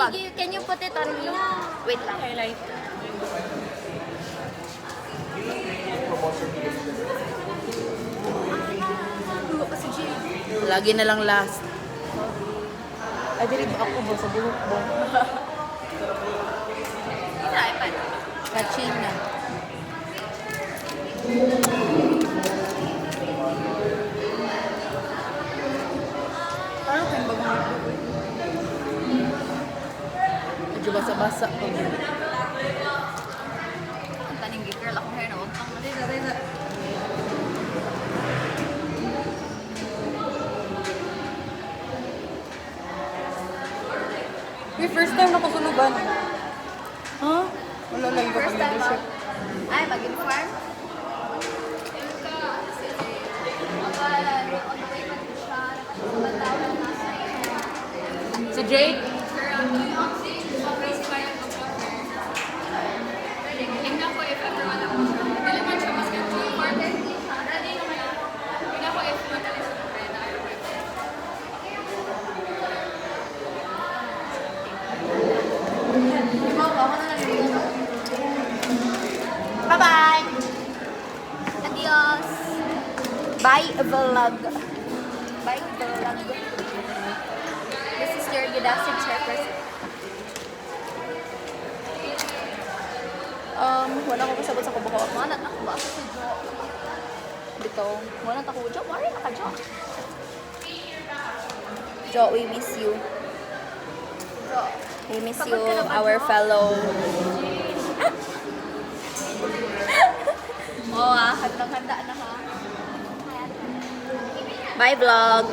bag. Can you put it on me? Wait lang. Highlighter. Lagi na lang last. Ay, dili ba ako ba sa buhok ba? Kaching na. Parang kayong bagong Medyo basa-basa. Ang taning girl akong hair na untang na. Uy, first time na ko sunugan. Ha? Wala lang iba First kami time dito. Ay, mag-inform? Si Jake? Bye-bye! Adios! Bye, vlog! Bye, vlog! This is your Gidasig chairperson. Wala ko kasabot sa kubuko. Manat ako ba? Si Jo. Dito. Manat ako. Jo, mari na ka, Jo. Jo, we miss you. Jo. We miss you, Pagod ka na ba, our Jo? fellow. Oo, handang-handa na ha. Bye, vlog!